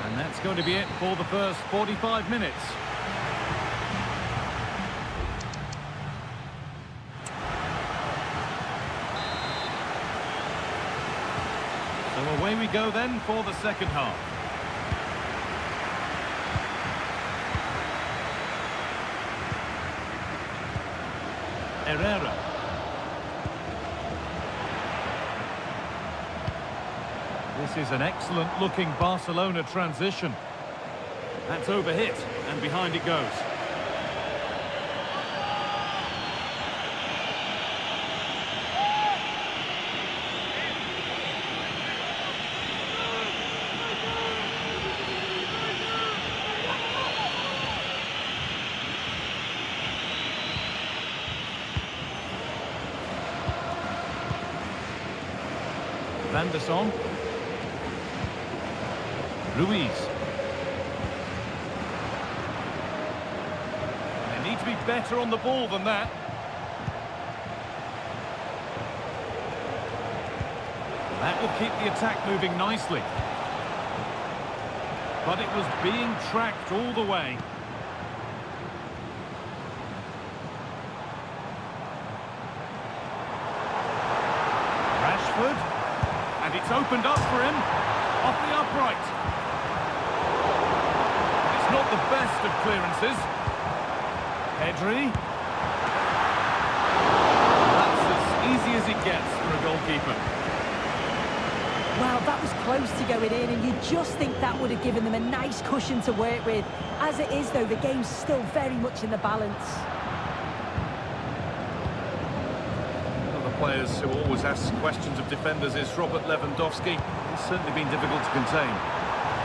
and that's going to be it for the first 45 minutes. So away we go then for the second half. Herrera. This is an excellent-looking Barcelona transition. That's overhit, and behind it goes. Van der Sar. Ruiz. They need to be better on the ball than that. That will keep the attack moving nicely. But it was being tracked all the way. It's opened up for him. Off the upright. It's not the best of clearances. Pedri. That's as easy as it gets for a goalkeeper. Well, that was close to going in, and you just think that would have given them a nice cushion to work with. As it is, though, the game's still very much in the balance. One of the players who always asks questions of defenders is Robert Lewandowski. He's certainly been difficult to contain.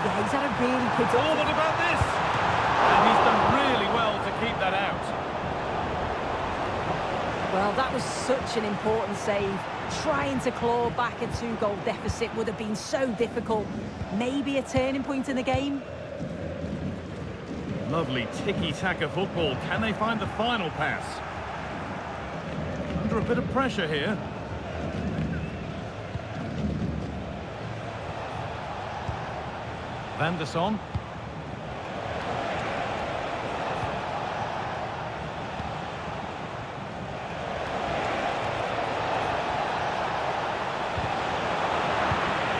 Yeah, he's had a really productive... Oh, what about this? And he's done really well to keep that out. Well, that was such an important save. Trying to claw back a 2-goal deficit would have been so difficult. Maybe a turning point in the game. Lovely tiki-taka football. Can they find the final pass? Under a bit of pressure here. Van der Son.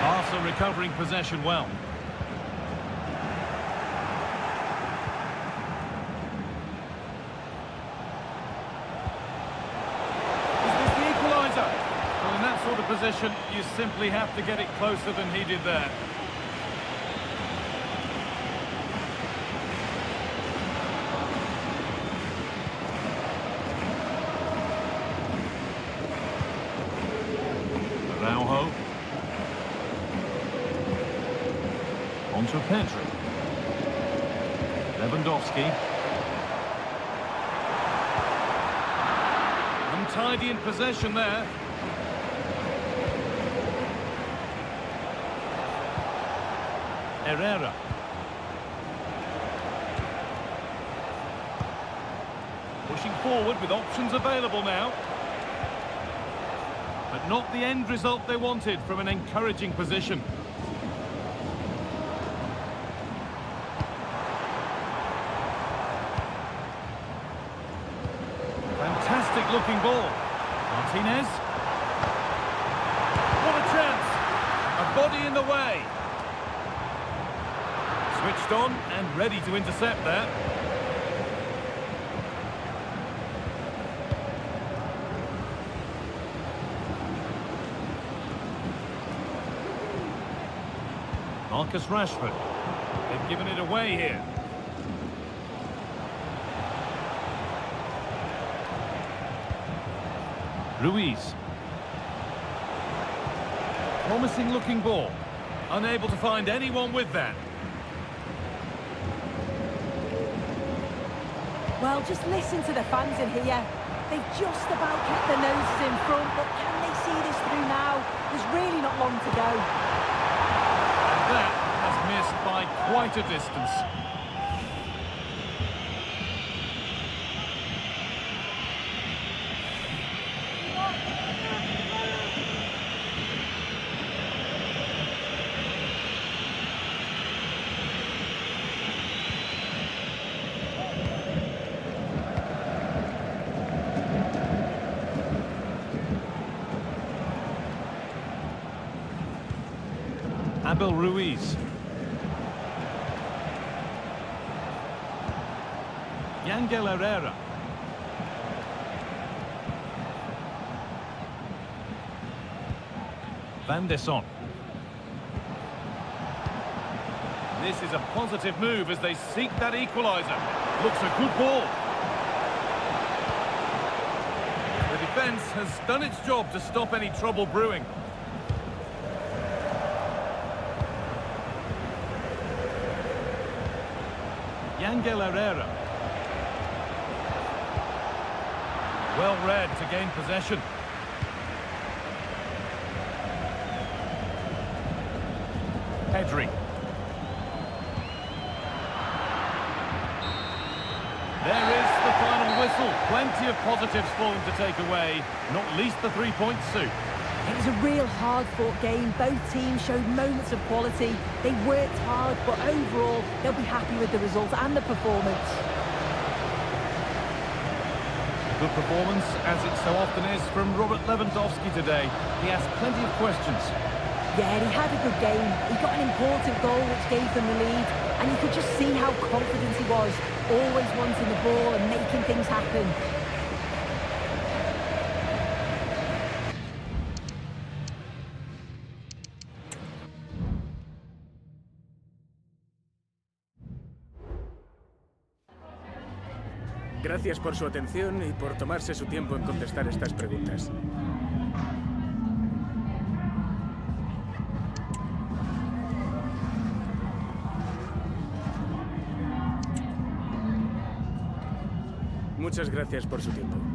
Barca recovering possession well. Is this the equaliser? Well, in that sort of position, you simply have to get it closer than he did there. Araujo. On to Pedri. Lewandowski. Untidy in possession there. Herrera. Pushing forward with options available now. But not the end result they wanted from an encouraging position. Fantastic looking ball. Martinez. What a chance. A body in the way. Switched on and ready to intercept there. Marcus Rashford. They've given it away here. Ruiz. Promising looking ball. Unable to find anyone with that. Well, just listen to the fans in here. They've just about kept their noses in front, but can they see this through now? There's really not long to go. And that has missed by quite a distance. Abel Ruiz. Yangel Herrera. Van der Son. This is a positive move as they seek that equaliser. Looks a good ball. The defence has done its job to stop any trouble brewing. Yangel Herrera. Well read to gain possession. Pedri. There is the final whistle. Plenty of positives for them to take away, not least the 3 points, Sue. It was a real hard-fought game. Both teams showed moments of quality. They worked hard, but overall, they'll be happy with the result and the performance. A good performance, as it so often is, from Robert Lewandowski today. He asked plenty of questions. Yeah, he had a good game. He got an important goal which gave them the lead, and you could just see how confident he was, always wanting the ball and making things happen. Gracias por su atención y por tomarse su tiempo en contestar estas preguntas. Muchas gracias por su tiempo.